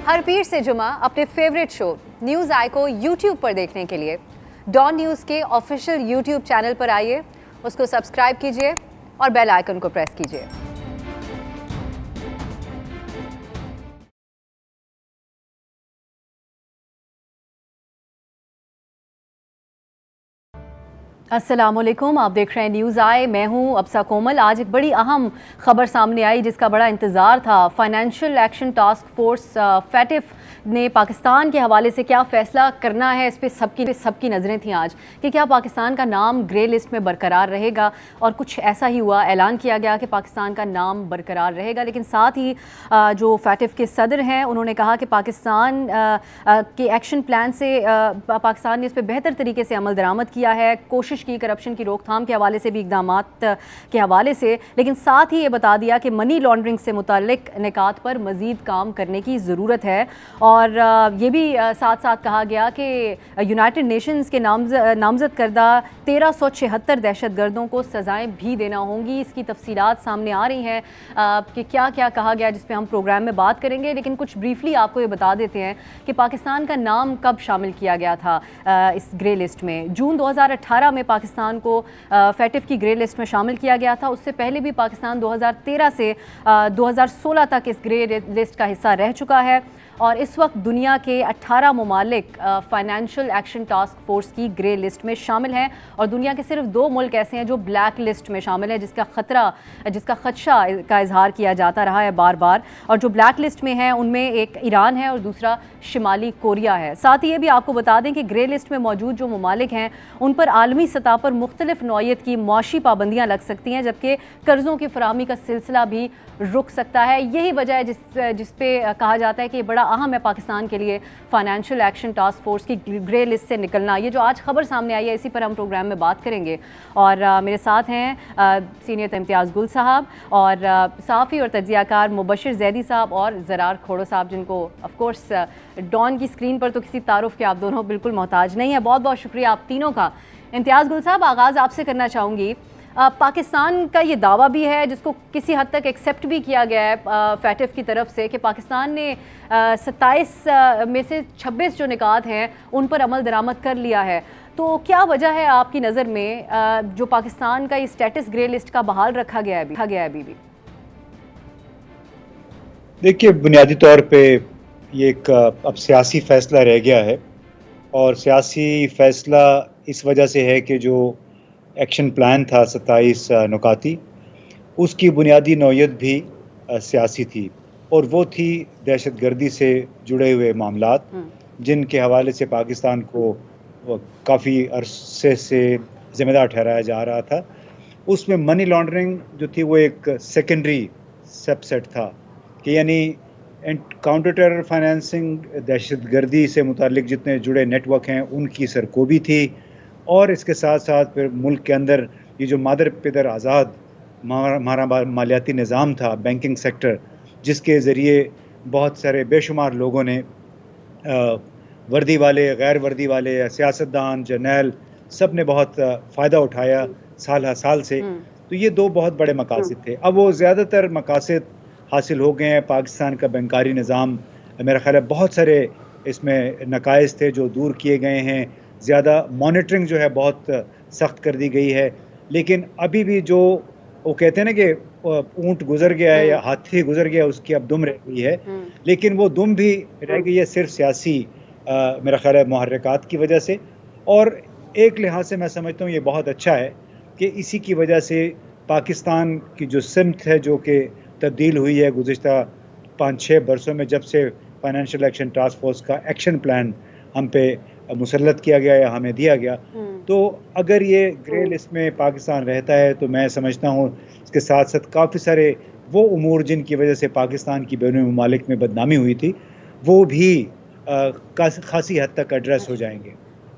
ہر پیر سے جمعہ اپنے فیوریٹ شو نیوز آئی کو یوٹیوب پر دیکھنے کے لیے ڈان نیوز کے آفیشیل یوٹیوب چینل پر آئیے، اس کو سبسکرائب کیجیے اور بیل آئیکن کو پریس کیجیے۔ السلام علیکم، آپ دیکھ رہے ہیں نیوز آئی، میں ہوں ابسا کومل۔ آج ایک بڑی اہم خبر سامنے آئی جس کا بڑا انتظار تھا۔ Financial action task force FATF نے پاکستان کے حوالے سے کیا فیصلہ کرنا ہے، اس پہ سب کی نظریں تھیں آج کہ کیا پاکستان کا نام گرے لسٹ میں برقرار رہے گا، اور کچھ ایسا ہی ہوا، اعلان کیا گیا کہ پاکستان کا نام برقرار رہے گا۔ لیکن ساتھ ہی جو فیٹف کے صدر ہیں انہوں نے کہا کہ پاکستان کے ایکشن پلان سے پاکستان نے اس پہ بہتر طریقے سے عمل درآمد کیا ہے، کوشش کی کرپشن کی روک تھام کے حوالے سے بھی، اقدامات کے حوالے سے، لیکن ساتھ ہی یہ بتا دیا کہ منی لانڈرنگ سے متعلق نکات پر مزید کام کرنے کی ضرورت ہے۔ اور یہ بھی ساتھ ساتھ کہا گیا کہ یونائٹڈ نیشنز کے نامزد کردہ 1376 دہشت گردوں کو سزائیں بھی دینا ہوں گی۔ اس کی تفصیلات سامنے آ رہی ہیں کہ کیا کیا کہا گیا، جس پہ ہم پروگرام میں بات کریں گے، لیکن کچھ بریفلی آپ کو یہ بتا دیتے ہیں کہ پاکستان کا نام کب شامل کیا گیا تھا اس گرے لسٹ میں۔ جون 2018 میں پاکستان کو فیٹف کی گرے لسٹ میں شامل کیا گیا تھا۔ اس سے پہلے بھی پاکستان 2013 سے 2016 تک اس گرے لسٹ کا حصہ رہ چکا ہے، اور اس وقت دنیا کے 18 ممالک فائنینشیل ایکشن ٹاسک فورس کی گرے لسٹ میں شامل ہیں، اور دنیا کے صرف 2 ملک ایسے ہیں جو بلیک لسٹ میں شامل ہیں، جس کا خدشہ کا اظہار کیا جاتا رہا ہے بار بار۔ اور جو بلیک لسٹ میں ہیں ان میں ایک ایران ہے اور دوسرا شمالی کوریا ہے۔ ساتھ ہی یہ بھی آپ کو بتا دیں کہ گرے لسٹ میں موجود جو ممالک ہیں ان پر عالمی سطح پر مختلف نوعیت کی معاشی پابندیاں لگ سکتی ہیں، جبکہ قرضوں کی فراہمی کا سلسلہ بھی رک سکتا ہے۔ یہی وجہ ہے جس پہ کہا جاتا ہے کہ یہ بڑا اہم ہے پاکستان کے لیے فائنینشیل ایکشن ٹاسک فورس کی گرے لسٹ سے نکلنا۔ یہ جو آج خبر سامنے آئی ہے اسی پر ہم پروگرام میں بات کریں گے، اور میرے ساتھ ہیں سینئر امتیاز گل صاحب، اور صحافی اور تجزیہ کار مبشر زیدی صاحب، اور زرار کھوڑو صاحب، جن کو آف کورس ڈان کی اسکرین پر تو کسی تعارف کے آپ دونوں بالکل محتاج نہیں ہیں۔ بہت بہت شکریہ آپ تینوں کا۔ امتیاز گل صاحب، آغاز آپ سے کرنا چاہوں گی۔ پاکستان کا یہ دعویٰ بھی ہے جس کو کسی حد تک ایکسیپٹ بھی کیا گیا ہے فیٹف کی طرف سے، کہ پاکستان نے 27 میں سے 26 جو نکات ہیں ان پر عمل درآمد کر لیا ہے۔ تو کیا وجہ ہے آپ کی نظر میں جو پاکستان کا یہ اسٹیٹس گرے لسٹ کا بحال رکھا گیا ہے ابھی بھی؟ دیکھیے، بنیادی طور پہ یہ ایک اب سیاسی فیصلہ رہ گیا ہے، اور سیاسی فیصلہ اس وجہ سے ہے کہ جو ایکشن پلان تھا 27 نکاتی، اس کی بنیادی نوعیت بھی سیاسی تھی، اور وہ تھی دہشت گردی سے جڑے ہوئے معاملات، جن کے حوالے سے پاکستان کو کافی عرصے سے ذمہ دار ٹھہرایا جا رہا تھا۔ اس میں منی لانڈرنگ جو تھی وہ ایک سیکنڈری سب سیٹ تھا، کہ یعنی کاؤنٹر ٹیرر فائنینسنگ، دہشت گردی سے متعلق جتنے جڑے نیٹ ورک ہیں ان کی سرکوبی تھی، اور اس کے ساتھ ساتھ پھر ملک کے اندر یہ جو مادر پدر آزاد ہمارا مالیاتی نظام تھا، بینکنگ سیکٹر، جس کے ذریعے بہت سارے بے شمار لوگوں نے، وردی والے، غیر وردی والے، سیاستدان، جرنیل، سب نے بہت فائدہ اٹھایا سال ہر سال سے۔ تو یہ 2 بہت بڑے مقاصد تھے۔ اب وہ زیادہ تر مقاصد حاصل ہو گئے ہیں۔ پاکستان کا بینکاری نظام، میرا خیال ہے بہت سارے اس میں نقائص تھے جو دور کیے گئے ہیں، زیادہ مانیٹرنگ جو ہے بہت سخت کر دی گئی ہے، لیکن ابھی بھی جو وہ کہتے ہیں نا کہ اونٹ گزر گیا ہے یا ہاتھی گزر گیا، اس کی اب دم رہ گئی ہے، لیکن وہ دم بھی رہ گئی ہے صرف سیاسی میرا خیال ہے محرکات کی وجہ سے۔ اور ایک لحاظ سے میں سمجھتا ہوں یہ بہت اچھا ہے کہ اسی کی وجہ سے پاکستان کی جو سمت ہے جو کہ تبدیل ہوئی ہے گزشتہ 5-6 برسوں میں، جب سے فائنینشیل ایکشن ٹاسک فورس کا ایکشن پلان ہم پہ مسلط کیا گیا یا ہمیں دیا گیا، تو اگر یہ گرے لسٹ میں پاکستان رہتا ہے تو میں سمجھتا ہوں اس کے ساتھ ساتھ کافی سارے وہ امور جن کی وجہ سے پاکستان کی بیرونی ممالک میں بدنامی ہوئی تھی، وہ بھی خاصی حد تک ایڈریس ہو جائیں گے۔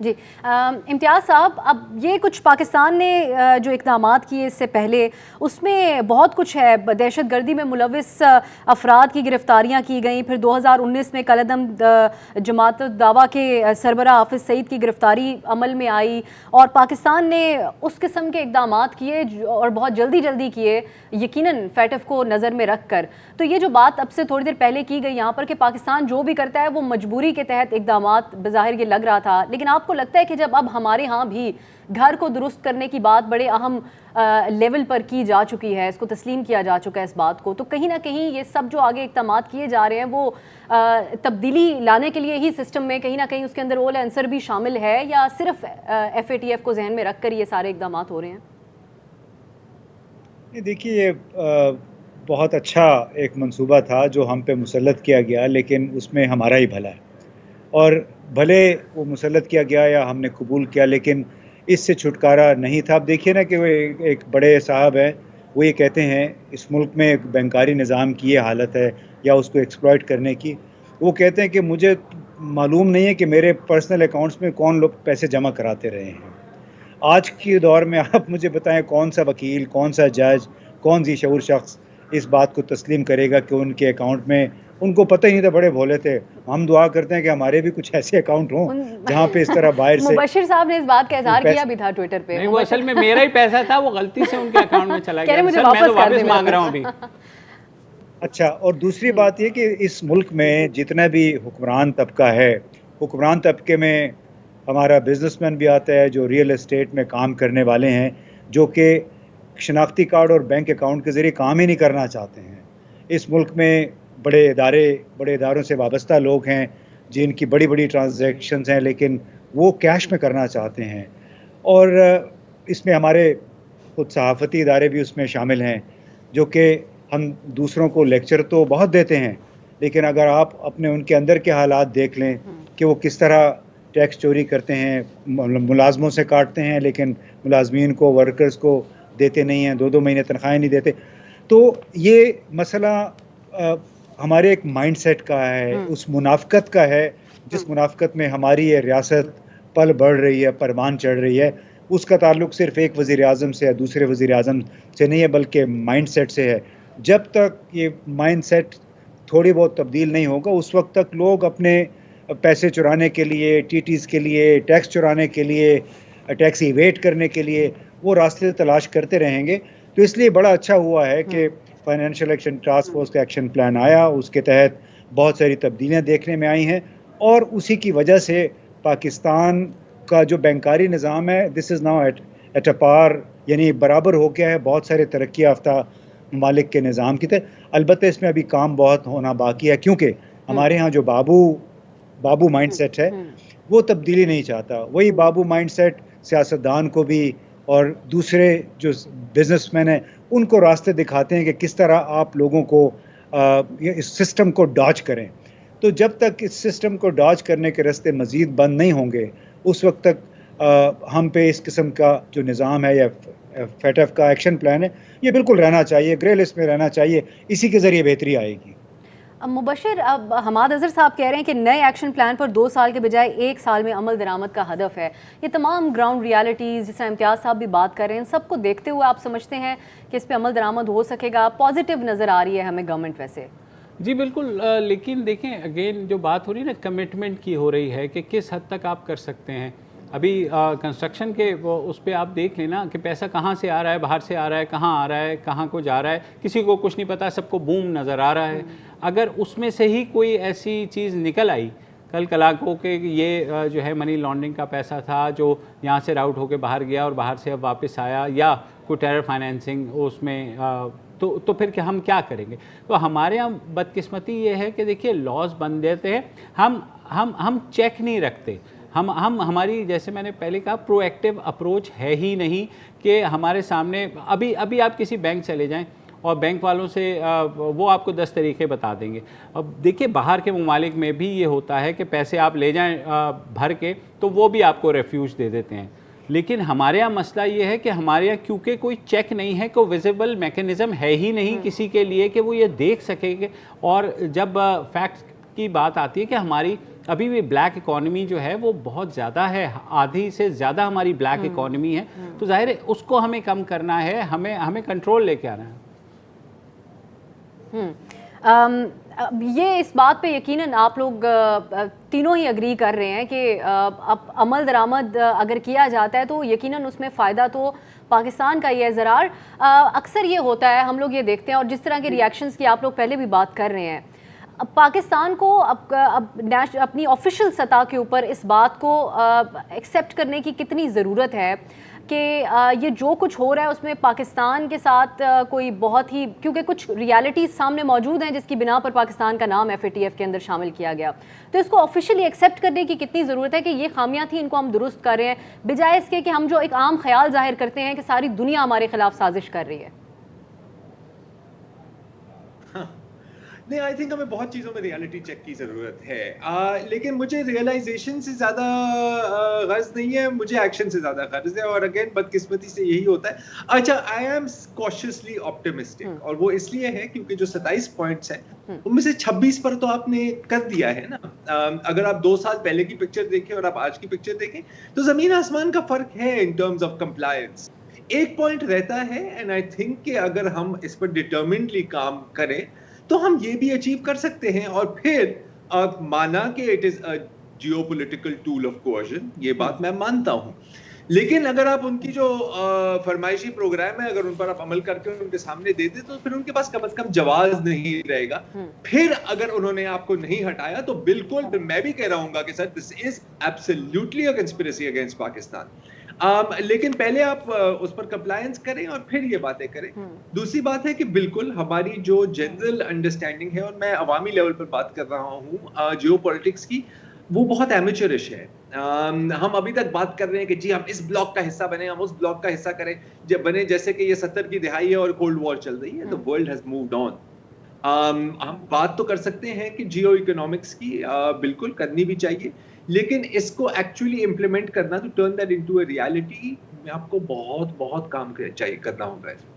جی امتیاز صاحب، اب یہ کچھ پاکستان نے جو اقدامات کیے اس سے پہلے، اس میں بہت کچھ ہے. دہشت گردی میں ملوث افراد کی گرفتاریاں کی گئیں، پھر 2019 میں کالعدم جماعت الدعوہ کے سربراہ حافظ سعید کی گرفتاری عمل میں آئی، اور پاکستان نے اس قسم کے اقدامات کیے اور بہت جلدی کیے، یقیناً فیٹف کو نظر میں رکھ کر. تو یہ جو بات اب سے تھوڑی دیر پہلے کی گئی یہاں پر کہ پاکستان جو بھی کرتا ہے وہ مجبوری کے تحت اقدامات، بظاہر یہ لگ رہا تھا، لیکن آپ کو لگتا ہے کہ جب اب ہمارے ہاں بھی گھر کو درست کرنے کی بات بڑے اہم لیول پر کی جا چکی ہے، اس کو تسلیم کیا جا چکا ہے اس بات کو، تو کہیں نہ کہیں یہ سب جو آگے اقدامات کیے جا رہے ہیں وہ تبدیلی لانے کے لیے ہی سسٹم میں کہیں نہ کہیں اس کے اندر اول آنسر بھی شامل ہے، یا صرف FATF کو ذہن میں رکھ کر یہ سارے اقدامات ہو رہے ہیں؟ دیکھیے، یہ بہت اچھا ایک منصوبہ تھا جو ہم پہ مسلط کیا گیا، لیکن اس میں ہمارا ہی بھلا ہے، اور بھلے وہ مسلط کیا گیا یا ہم نے قبول کیا، لیکن اس سے چھٹکارا نہیں تھا. اب دیکھیے نا کہ وہ ایک بڑے صاحب ہیں، وہ یہ کہتے ہیں اس ملک میں ایک بینکاری نظام کی یہ حالت ہے یا اس کو ایکسپلائٹ کرنے کی. وہ کہتے ہیں کہ مجھے معلوم نہیں ہے کہ میرے پرسنل اکاؤنٹس میں کون لوگ پیسے جمع کراتے رہے ہیں. آج کے دور میں آپ مجھے بتائیں کون سا وکیل، کون سا جج، کون سی شعور شخص اس بات کو تسلیم کرے گا کہ ان کے اکاؤنٹ میں، ان کو پتہ ہی نہیں تھا، بڑے بھولے تھے. ہم دعا کرتے ہیں کہ ہمارے بھی کچھ ایسے اکاؤنٹ ہوں جہاں پہ اس طرح باہر سے. مبشر صاحب نے اس بات کا اظہار کیا بھی تھا ٹویٹر پہ. نہیں، وہ اصل میں میرا ہی پیسہ تھا، وہ غلطی سے ان کے اکاؤنٹ میں چلا گیا، مجھے میں تو واپس مانگ رہا ہوں ابھی. اچھا، اور دوسری بات یہ کہ اس ملک میں جتنا بھی حکمران طبقہ ہے، حکمران طبقے میں ہمارا بزنس مین بھی آتا ہے جو ریئل اسٹیٹ میں کام کرنے والے ہیں، جو کہ شناختی کارڈ اور بینک اکاؤنٹ کے ذریعے کام ہی نہیں کرنا چاہتے ہیں. اس ملک میں بڑے اداروں سے وابستہ لوگ ہیں جن کی بڑی ٹرانزیکشنز ہیں، لیکن وہ کیش میں کرنا چاہتے ہیں. اور اس میں ہمارے خود صحافتی ادارے بھی اس میں شامل ہیں، جو کہ ہم دوسروں کو لیکچر تو بہت دیتے ہیں، لیکن اگر آپ اپنے ان کے اندر کے حالات دیکھ لیں کہ وہ کس طرح ٹیکس چوری کرتے ہیں، ملازموں سے کاٹتے ہیں لیکن ملازمین کو، ورکرز کو دیتے نہیں ہیں، 2 مہینے تنخواہیں نہیں دیتے. تو یہ مسئلہ ہمارے ایک مائنڈ سیٹ کا ہے، اس منافقت کا ہے جس منافقت میں ہماری یہ ریاست پل بڑھ رہی ہے، پروان چڑھ رہی ہے. اس کا تعلق صرف ایک وزیر اعظم سے، دوسرے وزیر اعظم سے نہیں ہے، بلکہ مائنڈ سیٹ سے ہے. جب تک یہ مائنڈ سیٹ تھوڑی بہت تبدیل نہیں ہوگا، اس وقت تک لوگ اپنے پیسے چرانے کے لیے، TTs کے لیے، ٹیکس چرانے کے لیے، ٹیکس ایویٹ کرنے کے لیے وہ راستے تلاش کرتے رہیں گے. تو اس لیے بڑا اچھا ہوا ہے کہ فائنینشیل ایکشن ٹاسک فورس کا ایکشن پلان آیا، اس کے تحت بہت ساری تبدیلیاں دیکھنے میں آئی ہیں، اور اسی کی وجہ سے پاکستان کا جو بینکاری نظام ہے دس از ناؤ ایٹ اے پار، یعنی برابر ہو گیا ہے بہت سارے ترقی یافتہ ممالک کے نظام کی طرح. البتہ اس میں ابھی کام بہت ہونا باقی ہے، کیونکہ ہمارے ہاں جو بابو مائنڈ سیٹ ہے وہ تبدیلی نہیں چاہتا. وہی بابو مائنڈ سیٹ سیاستدان کو بھی اور دوسرے جو بزنس مین ہیں ان کو راستے دکھاتے ہیں کہ کس طرح آپ لوگوں کو اس سسٹم کو ڈاج کریں. تو جب تک اس سسٹم کو ڈاج کرنے کے راستے مزید بند نہیں ہوں گے، اس وقت تک ہم پہ اس قسم کا جو نظام ہے یا FATF کا ایکشن پلان ہے یہ بالکل رہنا چاہیے، گرے لسٹ میں رہنا چاہیے. اسی کے ذریعے بہتری آئے گی. مبشر، اب حماد اظہر صاحب کہہ رہے ہیں کہ نئے ایکشن پلان پر 2 سال کے بجائے 1 سال میں عمل درآمد کا ہدف ہے. یہ تمام گراؤنڈ ریالٹیز جس طرح امتیاز صاحب بھی بات کر رہے ہیں، سب کو دیکھتے ہوئے آپ سمجھتے ہیں کہ اس پہ عمل درآمد ہو سکے گا؟ پازیٹیو نظر آ رہی ہے ہمیں گورنمنٹ ویسے؟ جی بالکل، لیکن دیکھیں اگین جو بات ہو رہی ہے نا کمٹمنٹ کی ہو رہی ہے کہ کس حد تک آپ کر سکتے ہیں. ابھی کنسٹرکشن کے اس پہ آپ دیکھ لینا کہ پیسہ کہاں سے آ رہا ہے، باہر سے آ رہا ہے، کہاں آ رہا ہے، کہاں کو جا رہا ہے، کسی کو کچھ نہیں پتا، سب کو بوم نظر آ رہا ہے. اگر اس میں سے ہی کوئی ایسی چیز نکل آئی کل کو کہ یہ جو ہے منی لانڈرنگ کا پیسہ تھا جو یہاں سے راؤٹ ہو کے باہر گیا اور باہر سے اب واپس آیا، یا کوئی ٹیرر فائنینسنگ اس میں، تو پھر کہ ہم کیا کریں گے؟ تو ہمارے یہاں بدقسمتی یہ ہے کہ دیکھیے لاز بن دیتے ہیں، ہم چیک نہیں رکھتے. ہماری جیسے میں نے پہلے کہا پرو ایکٹیو اپروچ ہے ہی نہیں کہ ہمارے سامنے ابھی آپ کسی بینک چلے جائیں اور بینک والوں سے وہ آپ کو 10 طریقے بتا دیں گے. اب دیکھیے باہر کے ممالک میں بھی یہ ہوتا ہے کہ پیسے آپ لے جائیں بھر کے تو وہ بھی آپ کو ریفیوج دے دیتے ہیں. لیکن ہمارے یہاں مسئلہ یہ ہے کہ ہمارے یہاں کیونکہ کوئی چیک نہیں ہے، کوئی ویزیبل میکینزم ہے ہی نہیں کسی کے لیے کہ وہ یہ دیکھ سکے کہ، اور جب فیکٹ کی بات آتی ہے کہ ہماری ابھی بھی بلیک اکانومی جو ہے وہ بہت زیادہ ہے, آدھی سے زیادہ ہماری بلیک اکانومی ہے, تو ظاہر ہے اس کو ہمیں کم کرنا ہے, ہمیں کنٹرول لے کے آنا ہے. یہ اس بات پہ یقیناً آپ لوگ تینوں ہی اگری کر رہے ہیں کہ اب عمل درآمد اگر کیا جاتا ہے تو یقیناً اس میں فائدہ تو پاکستان کا ہی ہے. زرار, اکثر یہ ہوتا ہے, ہم لوگ یہ دیکھتے ہیں, اور جس طرح کے ریاکشنز کی آپ لوگ پہلے بھی بات کر رہے ہیں, اب پاکستان کو اب اپنی آفیشیل سطح کے اوپر اس بات کو ایکسیپٹ کرنے کی کتنی ضرورت ہے کہ یہ جو کچھ ہو رہا ہے اس میں پاکستان کے ساتھ کوئی بہت ہی, کیونکہ کچھ ریالٹیز سامنے موجود ہیں جس کی بنا پر پاکستان کا نام FATF کے اندر شامل کیا گیا, تو اس کو آفیشیلی ایکسیپٹ کرنے کی کتنی ضرورت ہے کہ یہ خامیاں تھیں, ان کو ہم درست کر رہے ہیں, بجائے اس کے کہ ہم جو ایک عام خیال ظاہر کرتے ہیں کہ ساری دنیا ہمارے خلاف سازش کر رہی ہے. نہیں, آئی تھنک ہمیں بہت چیزوں میں ریالٹی چیک کی ضرورت ہے, لیکن مجھے ریئلائزیشن سے زیادہ غرض نہیں ہے, مجھے ایکشن سے زیادہ غرض ہے, اور اگین بدقسمتی سے یہی ہوتا ہے. اچھا, آئی ایم کوشیسلی آپٹیمسٹک, اور وہ اس لیے ہے کیونکہ جو 27 پوائنٹس ہیں ان میں سے 26 پر تو آپ نے کر دیا ہے نا. اگر آپ 2 سال پہلے کی پکچر دیکھیں اور آپ آج کی پکچر دیکھیں تو زمین آسمان کا فرق ہے ان ٹرمز آف کمپلائنس. ایک پوائنٹ رہتا ہے, اینڈ آئی تھنک کہ اگر ہم اس پر ڈٹرمنٹلی کام کریں تو ہم یہ بھی اچیو کر سکتے ہیں. اور پھر مانا کہ it is a geopolitical tool of coercion, یہ بات میں مانتا ہوں, لیکن اگر آپ ان کی جو فرمائشی پروگرام ہے اگر ان پر آپ عمل کر کے ان کے سامنے دے دیں تو پھر ان کے پاس کم از کم جواز نہیں رہے گا. پھر اگر انہوں نے آپ کو نہیں ہٹایا تو بالکل میں بھی کہہ رہا ہوں گا کہ sir this is absolutely a conspiracy against Pakistan. لیکن پہلے آپ اس پر کمپلائنس کریں اور پھر یہ باتیں کریں. دوسری بات ہے کہ بالکل ہماری جو جنرل انڈرسٹینڈنگ ہے, اور میں عوامی لیول پر بات کر رہا ہوں جیو پولیٹکس کی, وہ بہت ایمیچرش ہے. ہم ابھی تک بات کر رہے ہیں کہ جی ہم اس بلاک کا حصہ بنے, ہم اس بلاک کا حصہ کریں, جب بنے جیسے کہ یہ 70 کی دہائی ہے اور کولڈ وار چل رہی ہے. The world has moved on. ہم بات تو کر سکتے ہیں کہ جیو اکنامکس کی بالکل کرنی بھی چاہیے, لیکن اس کو ایکچولی امپلیمنٹ کرنا, تو turn that into a reality, میں آپ کو بہت بہت کام چاہیے کرنا ہوگا اس پر.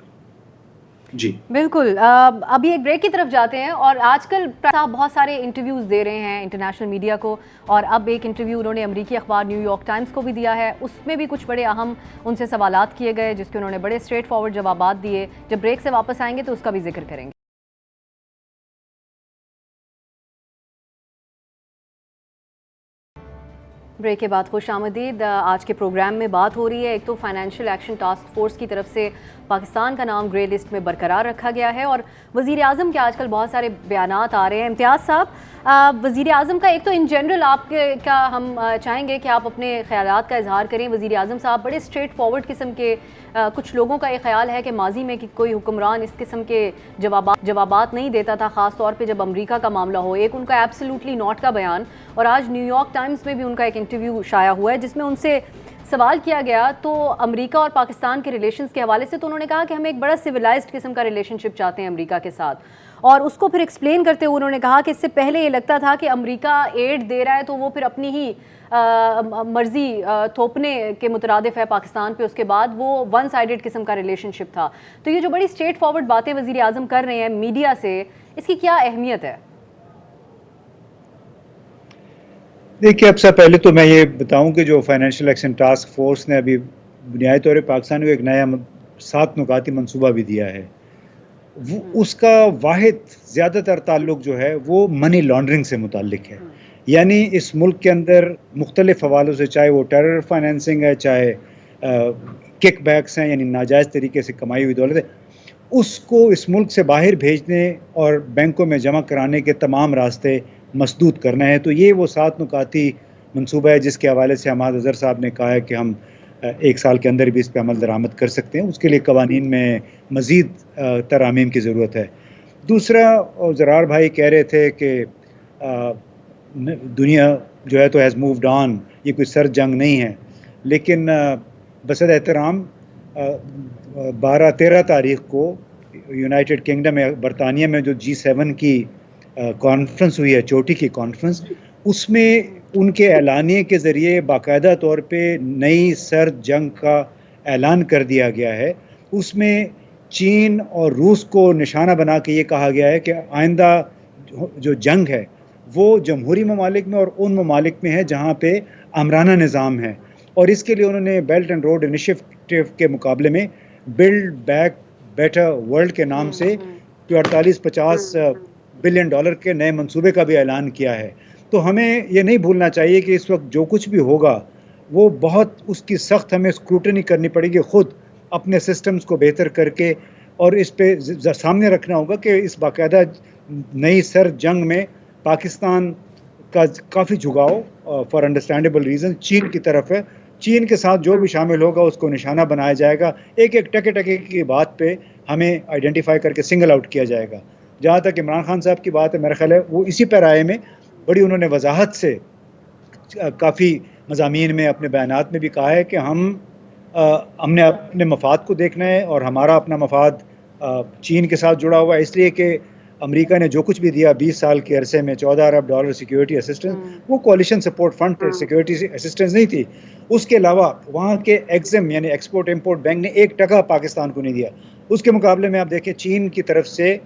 جی بالکل. ابھی ایک بریک کی طرف جاتے ہیں, اور آج کل صاحب بہت سارے انٹرویوز دے رہے ہیں انٹرنیشنل میڈیا کو, اور اب ایک انٹرویو انہوں نے امریکی اخبار نیو یارک ٹائمز کو بھی دیا ہے, اس میں بھی کچھ بڑے اہم ان سے سوالات کیے گئے جس کے انہوں نے بڑے اسٹریٹ فارورڈ جوابات دیے. جب بریک سے واپس آئیں گے تو اس کا بھی ذکر کریں گے. بریک کے بعد خوش آمدید. آج کے پروگرام میں بات ہو رہی ہے, ایک تو فائنینشیل ایکشن ٹاسک فورس کی طرف سے پاکستان کا نام گرے لسٹ میں برقرار رکھا گیا ہے, اور وزیر اعظم کے آج کل بہت سارے بیانات آ رہے ہیں. امتیاز صاحب, وزیر اعظم کا ایک تو ان جنرل آپ کا ہم چاہیں گے کہ آپ اپنے خیالات کا اظہار کریں. وزیر اعظم صاحب بڑے اسٹریٹ فارورڈ قسم کے, کچھ لوگوں کا یہ خیال ہے کہ ماضی میں کہ کوئی حکمران اس قسم کے جوابات نہیں دیتا تھا, خاص طور پہ جب امریکہ کا معاملہ ہو. ایک ان کا ایبسلیوٹلی ناٹ کا بیان, اور آج نیو یارک ٹائمز میں بھی ان کا ایک انٹرویو شائع ہوا ہے جس میں ان سے سوال کیا گیا تو امریکہ اور پاکستان کے ریلیشنز کے حوالے سے, تو انہوں نے کہا کہ ہم ایک بڑا سویلائزڈ قسم کا ریلیشن شپ چاہتے ہیں امریکہ کے ساتھ, اور اس کو پھر ایکسپلین کرتے ہوئے انہوں نے کہا کہ اس سے پہلے یہ لگتا تھا کہ امریکہ ایڈ دے رہا ہے تو وہ پھر اپنی ہی مرضی تھوپنے کے مترادف ہے پاکستان پہ, اس کے بعد وہ ون سائیڈڈ قسم کا ریلیشن شپ تھا. تو یہ جو بڑی اسٹریٹ فارورڈ باتیں وزیر اعظم کر رہے ہیں میڈیا سے, اس کی کیا اہمیت ہے؟ دیکھیے, اب سے پہلے تو میں یہ بتاؤں کہ جو فائنینشیل ایکشن ٹاسک فورس نے ابھی بنیادی طور پر پاکستان کو ایک نیا 7 نکاتی منصوبہ بھی دیا ہے, اس کا واحد زیادہ تر تعلق جو ہے وہ منی لانڈرنگ سے متعلق ہے. یعنی اس ملک کے اندر مختلف حوالوں سے, چاہے وہ ٹیرر فائنینسنگ ہے, چاہے کک بیکس ہیں یعنی ناجائز طریقے سے کمائی ہوئی دولت ہے, اس کو اس ملک سے باہر بھیجنے اور بینکوں میں جمع کرانے کے تمام راستے مسدود کرنا ہے. تو یہ وہ 7 نکاتی منصوبہ ہے جس کے حوالے سے حماد اظہر صاحب نے کہا ہے کہ ہم 1 سال کے اندر بھی اس پہ عمل درآمد کر سکتے ہیں. اس کے لیے قوانین میں مزید ترامیم کی ضرورت ہے. دوسرا, زرار بھائی کہہ رہے تھے کہ دنیا جو ہے تو ہیز مووڈ آن, یہ کوئی سر جنگ نہیں ہے, لیکن بصد احترام 12-13 تاریخ کو یونائٹڈ کنگڈم برطانیہ میں جو G7 کی کانفرنس ہوئی ہے, چوٹی کی کانفرنس, اس میں ان کے اعلانیے کے ذریعے باقاعدہ طور پہ نئی سرد جنگ کا اعلان کر دیا گیا ہے. اس میں چین اور روس کو نشانہ بنا کے یہ کہا گیا ہے کہ آئندہ جو جنگ ہے وہ جمہوری ممالک میں اور ان ممالک میں ہے جہاں پہ آمرانہ نظام ہے. اور اس کے لیے انہوں نے بیلٹ اینڈ روڈ انیشیٹو کے مقابلے میں بلڈ بیک بیٹر ورلڈ کے نام سے جو 48-50 بلین ڈالر کے نئے منصوبے کا بھی اعلان کیا ہے. تو ہمیں یہ نہیں بھولنا چاہیے کہ اس وقت جو کچھ بھی ہوگا وہ بہت اس کی سخت ہمیں اسکروٹنی کرنی پڑے گی, خود اپنے سسٹمز کو بہتر کر کے, اور اس پہ سامنے رکھنا ہوگا کہ اس باقاعدہ نئی سر جنگ میں پاکستان کا کافی جھگاؤ فار انڈرسٹینڈیبل ریزن چین کی طرف ہے. چین کے ساتھ جو بھی شامل ہوگا اس کو نشانہ بنایا جائے گا, ایک ایک ٹکے ٹکے کی بات پہ ہمیں آئیڈینٹیفائی کر کے سنگل آؤٹ کیا جائے گا. جہاں تک عمران خان صاحب کی بات ہے, میرا خیال ہے وہ اسی پیرائے میں بڑی انہوں نے وضاحت سے کافی مضامین میں اپنے بیانات میں بھی کہا ہے کہ ہم نے اپنے مفاد کو دیکھنا ہے, اور ہمارا اپنا مفاد چین کے ساتھ جڑا ہوا ہے, اس لیے کہ امریکہ نے جو کچھ بھی دیا 20 سال کے عرصے میں $14 ارب سیکیورٹی اسسٹنس, وہ کولیشن سپورٹ فنڈ تھے, سیکیورٹی اسسٹنس نہیں تھی. اس کے علاوہ وہاں کے ایگزم یعنی ایکسپورٹ امپورٹ بینک نے $1 پاکستان کو نہیں دیا. اس کے مقابلے میں آپ دیکھیں چین کی طرف سے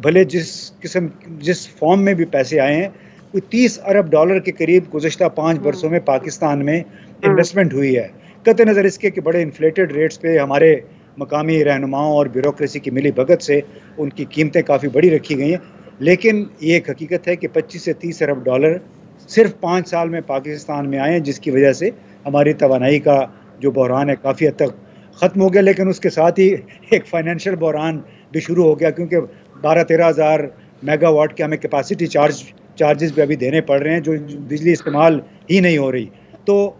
بھلے جس فارم میں بھی پیسے آئے ہیں, کوئی $30 ارب کے قریب گزشتہ 5 برسوں میں پاکستان میں انویسٹمنٹ ہوئی ہے. قطع نظر اس کے کہ بڑے انفلیٹڈ ریٹس پہ ہمارے مقامی رہنماؤں اور بیوروکریسی کی ملی بھگت سے ان کی قیمتیں کافی بڑی رکھی گئی ہیں, لیکن یہ ایک حقیقت ہے کہ 25 سے 30 ارب ڈالر صرف 5 سال میں پاکستان میں آئے ہیں, جس کی وجہ سے ہماری توانائی کا جو بحران ہے کافی حد تک ختم ہو گیا. لیکن اس کے ساتھ ہی ایک فائنینشیل بحران بھی شروع ہو گیا, کیونکہ 12-13 ہزار میگا واٹ کے ہمیں کیپیسٹی چارجز بھی ابھی دینے پڑ رہے ہیں, جو بجلی استعمال ہی نہیں ہو رہی. تو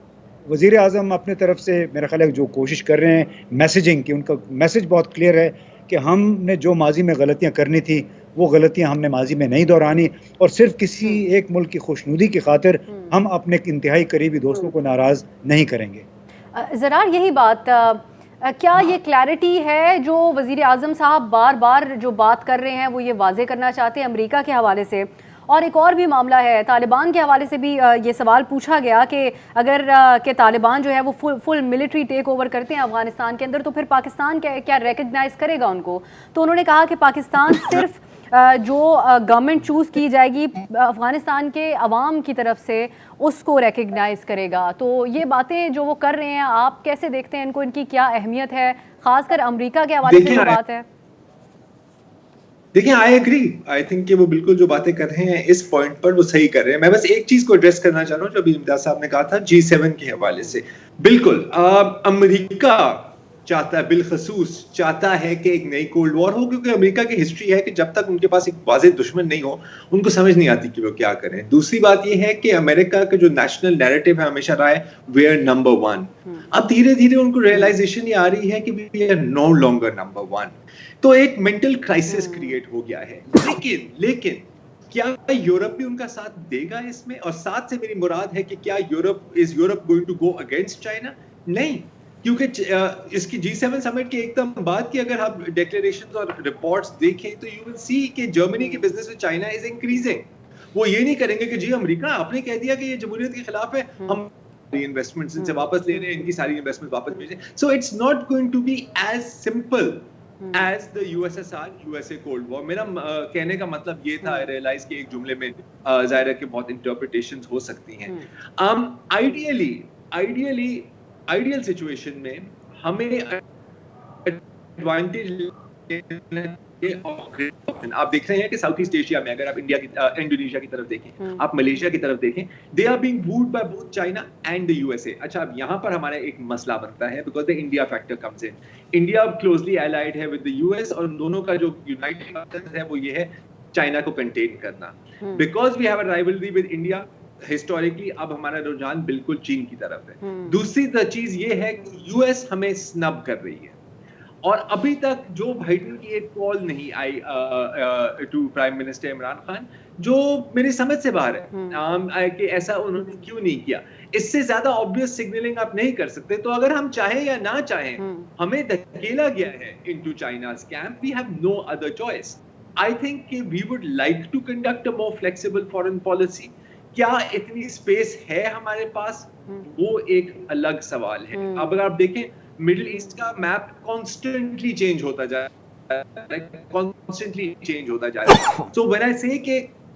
وزیر اعظم اپنے طرف سے میرا خیال ہے جو کوشش کر رہے ہیں میسیجنگ کی, ان کا میسج بہت کلیئر ہے کہ ہم نے جو ماضی میں غلطیاں کرنی تھی وہ غلطیاں ہم نے ماضی میں نہیں دہرانی, اور صرف کسی ایک ملک کی خوشنودی کی خاطر ہم اپنے انتہائی قریبی دوستوں کو ناراض نہیں کریں گے. زرار یہی بات, کیا یہ کلیئرٹی ہے جو وزیر اعظم صاحب بار بار جو بات کر رہے ہیں وہ یہ واضح کرنا چاہتے ہیں امریکہ کے حوالے سے؟ اور ایک اور بھی معاملہ ہے, طالبان کے حوالے سے بھی یہ سوال پوچھا گیا کہ اگر کہ طالبان جو ہے وہ فل ملٹری ٹیک اوور کرتے ہیں افغانستان کے اندر, تو پھر پاکستان کیا ریکگنائز کرے گا ان کو؟ تو انہوں نے کہا کہ پاکستان صرف جو گورنمنٹ چوز کی جائے گی افغانستان کے عوام کی طرف سے اس کو ریکگنائز کرے گا. تو یہ باتیں جو وہ کر رہے ہیں آپ کیسے دیکھتے ہیں ان کو, ان کی کیا اہمیت ہے, خاص کر امریکہ کے حوالے سے جو بات ہے؟ دیکھیں آئی ایگری, آئی تھنک کہ وہ بالکل جو باتیں کر رہے ہیں اس پوائنٹ پر وہ صحیح کر رہے ہیں. میں بس ایک چیز کو ایڈریس کرنا چاہ رہا ہوں جو ابھی امتیاز صاحب نے کہا تھا G7 کے حوالے سے. بالکل امریکہ چاہتا ہے, بالخصوص چاہتا ہے کہ ایک نئی کولڈ وار ہو, کیونکہ امریکہ کی ہسٹری ہے کہ جب تک ان کے پاس ایک واضح دشمن نہیں ہو ان کو سمجھ نہیں آتی کہ وہ کیا کریں. دوسری بات یہ ہے کہ امریکہ کا جو نیشنل نیریٹو ہے ہمیشہ رہا ہے وی آر نمبر ون. اب دھیرے دھیرے ان کو ریئلائزیشن یہ آ رہی ہے کہ we are no longer number one. تو ایک مینٹل کرائسس کریٹ ہو گیا ہے. لیکن کیا یورپ بھی ان کا ساتھ دے گا اس میں؟ اور ساتھ سے میری مراد ہے کہ کیا Europe going to go against China? نہیں, کیونکہ اس کی G7 سمٹ کے ایک دم بعد کی اگر آپ ڈیکلیریشنز اور رپورٹس دیکھیں تو یو ول سی کہ جرمنی کے بزنس میں چائنا از انکریزنگ. وہ یہ نہیں کریں گے کہ جی امریکہ آپ نے کہہ دیا کہ یہ جمہوریت کے خلاف ہے, ہم انویسٹمنٹس ان سے واپس لے رہے ہیں, ان کی ساری انویسٹمنٹ واپس بھیج رہے ہیں. So it's not going to be as simple as the USSR USA Cold War. میرا کہنے کا مطلب یہ تھا, ریئلائز کہ ایک جملے میں ظاہر ہے کہ بہت انٹرپریٹیشنز ہو سکتی ہیں. آئیڈیل سچویشن میں ہمیں ایڈوانٹیج آپ دیکھ رہے ہیں کہ ساؤتھ ایسٹ ایشیا میں اگر آپ انڈونیشیا کی طرف دیکھیں, آپ ملیشیا کی طرف دیکھیں, they are being wooed by both China and the USA. اچھا اب یہاں پر ہمارا ایک مسئلہ بنتا ہے because the India factor comes in. India closely allied ہے with the US, اور دونوں کا جو united مقصد ہے وہ یہ ہے چائنا کو کنٹین کرنا. Because we have a rivalry with India historically اب ہمارا رجحان بالکل چین کی طرف ہے. دوسری چیز یہ ہے کہ یو ایس ہمیں سنب کر رہی ہے, اور ابھی تک جو بائیڈن کی ایک کال نہیں آئی to prime minister Imran Khan, جو میری سمجھ سے باہر ہے کہ ایسا انہوں نے کیوں نہیں کیا. اس سے زیادہ obvious signaling آپ نہیں کر سکتے. تو اگر ہم چاہیں یا نہ چاہیں ہمیں دھکیلا گیا ہے into China's camp, we have no other choice. I think کہ we would like to conduct a more flexible foreign policy. کیا اتنی اسپیس ہے ہمارے پاس, وہ ایک الگ سوال ہے. اب اگر آپ دیکھیں مڈل ایسٹ کا میپ کانسٹنٹلی چینج ہوتا جا رہا ہے. سو when I say کہ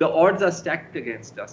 The odds are stacked against us,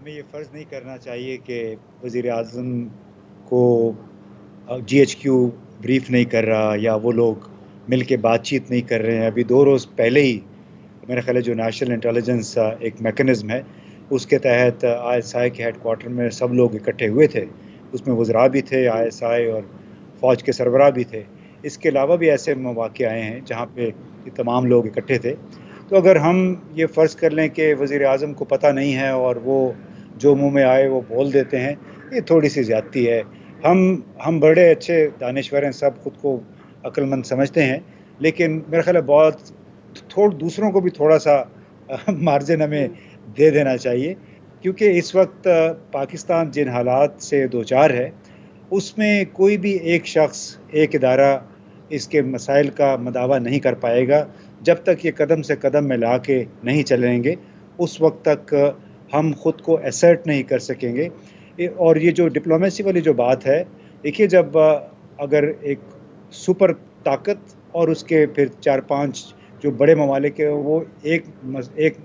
ہمیں یہ فرض نہیں کرنا چاہیے کہ وزیر اعظم کو GHQ بریف نہیں کر رہا یا وہ لوگ مل کے بات چیت نہیں کر رہے ہیں. ابھی 2 روز پہلے ہی میرا خیال ہے جو نیشنل انٹیلیجنس ایک میکنزم ہے اس کے تحت ISI کے ہیڈ کوارٹر میں سب لوگ اکٹھے ہوئے تھے. اس میں وزراء بھی تھے, ISI اور فوج کے سربراہ بھی تھے. اس کے علاوہ بھی ایسے مواقع آئے ہیں جہاں پہ یہ تمام لوگ اکٹھے تھے. تو اگر ہم یہ فرض کر لیں کہ وزیر اعظم کو پتہ نہیں ہے اور وہ جو منہ میں آئے وہ بول دیتے ہیں, یہ تھوڑی سی زیادتی ہے. ہم بڑے اچھے دانشور ہیں, سب خود کو عقل مند سمجھتے ہیں, لیکن میرا خیال ہے بہت دوسروں کو بھی تھوڑا سا مارجن ہمیں دے دینا چاہیے, کیونکہ اس وقت پاکستان جن حالات سے دوچار ہے اس میں کوئی بھی ایک شخص, ایک ادارہ اس کے مسائل کا مداوع نہیں کر پائے گا. جب تک یہ قدم سے قدم ملا کے نہیں چلیں گے اس وقت تک ہم خود کو ایسرٹ نہیں کر سکیں گے. اور یہ جو ڈپلومیسی والی جو بات ہے, دیکھیے جب اگر ایک سپر طاقت اور اس کے پھر 4-5 جو بڑے ممالک ہیں وہ ایک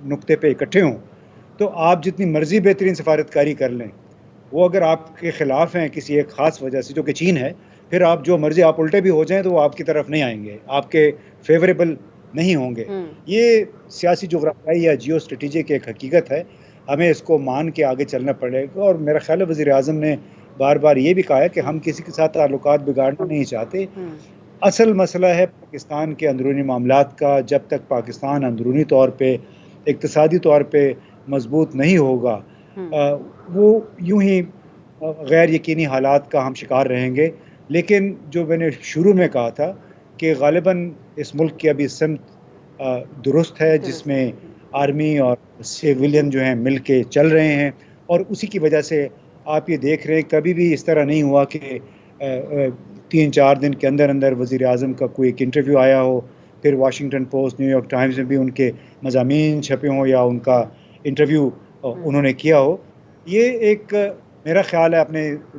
نقطے پہ اکٹھے ہوں تو آپ جتنی مرضی بہترین سفارتکاری کر لیں, وہ اگر آپ کے خلاف ہیں کسی ایک خاص وجہ سے جو کہ چین ہے, پھر آپ جو مرضی آپ الٹے بھی ہو جائیں تو وہ آپ کی طرف نہیں آئیں گے, آپ کے فیوریبل نہیں ہوں گے. یہ سیاسی جغرافیائی یا جیو اسٹریٹجک ایک حقیقت ہے, ہمیں اس کو مان کے آگے چلنا پڑے گا. اور میرا خیال ہے وزیر اعظم نے بار بار یہ بھی کہا ہے کہ ہم کسی کے ساتھ تعلقات بگاڑنا نہیں چاہتے. اصل مسئلہ ہے پاکستان کے اندرونی معاملات کا. جب تک پاکستان اندرونی طور پہ اقتصادی طور پہ مضبوط نہیں ہوگا وہ یوں ہی غیر یقینی حالات کا ہم شکار رہیں گے. لیکن جو میں نے شروع میں کہا تھا کہ غالباً اس ملک کی ابھی سمت درست ہے جس میں آرمی اور سیویلین جو ہیں مل کے چل رہے ہیں, اور اسی کی وجہ سے آپ یہ دیکھ رہے ہیں کبھی بھی اس طرح نہیں ہوا کہ 3-4 دن کے اندر اندر وزیر اعظم کا کوئی ایک انٹرویو آیا ہو, پھر Washington post, new York Times میں بھی ان کے مضامین چھپے ہوں یا ان کا انٹرویو انہوں نے کیا ہو. یہ ایک میرا خیال ہے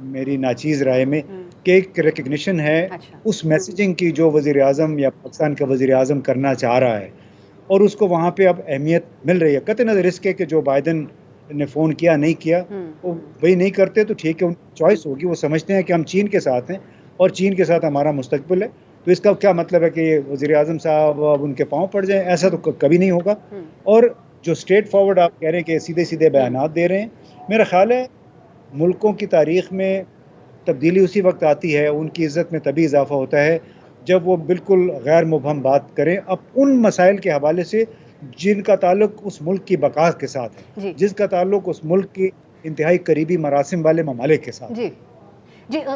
میری ناچیز رائے میں کہ ایک ریکگنیشن ہے اس میسیجنگ کی جو وزیر اعظم یا پاکستان کا وزیر اعظم کرنا چاہ رہا ہے, اور اس کو وہاں پہ اب اہمیت مل رہی ہے. قطع نظر اس کے کہ جو بائیڈن نے فون کیا نہیں کیا, وہ وہی نہیں کرتے تو ٹھیک ہے, ان کی چوائس ہوگی. وہ سمجھتے ہیں کہ ہم چین کے ساتھ ہیں اور چین کے ساتھ ہمارا مستقبل ہے, تو اس کا کیا مطلب ہے کہ وزیر اعظم صاحب اب ان کے پاؤں پڑ جائیں؟ ایسا تو کبھی نہیں ہوگا. اور جو اسٹریٹ فارورڈ آپ کہہ رہے ہیں کہ سیدھے سیدھے بیانات دے رہے ہیں, میرا خیال ہے ملکوں کی تاریخ میں تبدیلی اسی وقت آتی ہے, ان کی عزت میں تبھی اضافہ ہوتا ہے جب وہ بالکل غیر مبہم بات کریں اب ان مسائل کے حوالے سے جن کا تعلق اس ملک کی بقا کے ساتھ ہے, جس کا تعلق اس ملک کی انتہائی قریبی مراسم والے ممالک کے ساتھ. جی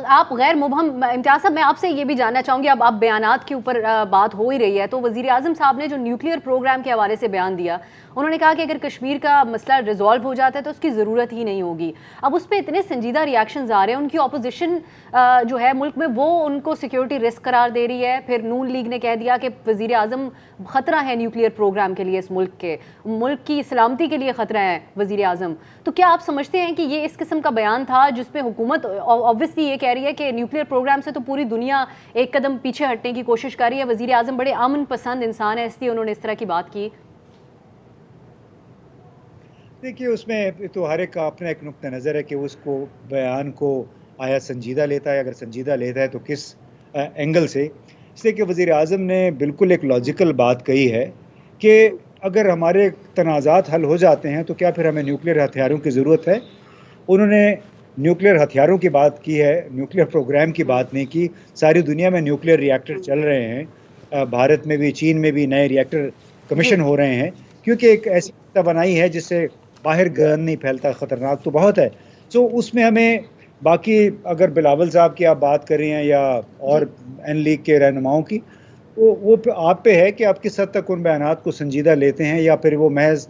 آپ غیر مبہم, امتیاز صاحب میں آپ سے یہ بھی جاننا چاہوں گی, اب آپ بیانات کے اوپر بات ہو ہی رہی ہے تو وزیر اعظم صاحب نے جو نیوکلیئر پروگرام کے حوالے سے بیان دیا, انہوں نے کہا کہ اگر کشمیر کا مسئلہ ریزالو ہو جاتا ہے تو اس کی ضرورت ہی نہیں ہوگی. اب اس پہ اتنے سنجیدہ ریاکشنز آ رہے ہیں, ان کی اپوزیشن جو ہے ملک میں وہ ان کو سیکیورٹی رسک قرار دے رہی ہے. پھر نون لیگ نے کہہ دیا کہ وزیر اعظم خطرہ ہے نیوکلیئر پروگرام کے لیے, اس ملک کی سلامتی کے لیے خطرہ ہے وزیر اعظم. تو کیا آپ سمجھتے ہیں کہ یہ اس قسم کا بیان تھا جس پہ حکومت obviously یہ کہہ رہی ہے کہ نیوکلیئر پروگرام سے تو پوری دنیا ایک قدم پیچھے ہٹنے کی کوشش کر رہی ہے, وزیر اعظم بڑے امن پسند انسان ہے اس لیے انہوں نے اس طرح کی بات کی؟ دیکھیے اس میں تو ہر ایک کا اپنا ایک نقطہ نظر ہے کہ اس کو بیان کو آیا سنجیدہ لیتا ہے, اگر سنجیدہ لیتا ہے تو کس اینگل سے. اس لیے کہ وزیر اعظم نے بالکل ایک لاجیکل بات کہی ہے کہ اگر ہمارے تنازعات حل ہو جاتے ہیں تو کیا پھر ہمیں نیوکلیئر ہتھیاروں کی ضرورت ہے. انہوں نے نیوکلیئر ہتھیاروں کی بات کی ہے, نیوکلیئر پروگرام کی بات نہیں کی. ساری دنیا میں نیوکلیئر ریئیکٹر چل رہے ہیں, بھارت میں بھی, چین میں بھی نئے ریئیکٹر کمیشن ہو رہے ہیں, کیونکہ ایک ایسی توانائی ہے جس سے باہر گن نہیں پھیلتا, خطرناک تو بہت ہے. سو اس میں ہمیں باقی اگر بلاول صاحب کی آپ بات کر رہے ہیں یا اور این لیگ کے رہنماؤں کی, وہ آپ پہ ہے کہ آپ کس حد تک ان بیانات کو سنجیدہ لیتے ہیں یا پھر وہ محض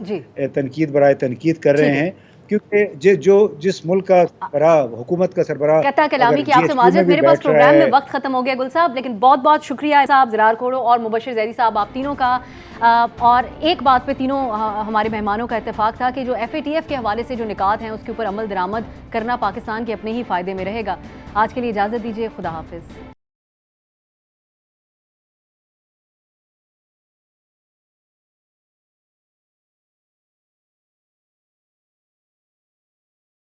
تنقید برائے تنقید کر رہے ہیں. کیونکہ جس ملک کا سربراہ, حکومت کا سربراہ, قطع کلامی کی آپ سے معذرت, میرے پاس پروگرام میں وقت ختم ہو گیا گل صاحب, لیکن بہت بہت شکریہ صاحب, زرار کھوڑو اور مبشر زیدی صاحب, آپ تینوں کا. اور ایک بات پہ تینوں ہمارے مہمانوں کا اتفاق تھا کہ جو FATF کے حوالے سے جو نکات ہیں اس کے اوپر عمل درآمد کرنا پاکستان کے اپنے ہی فائدے میں رہے گا. آج کے لیے اجازت دیجیے, خدا حافظ.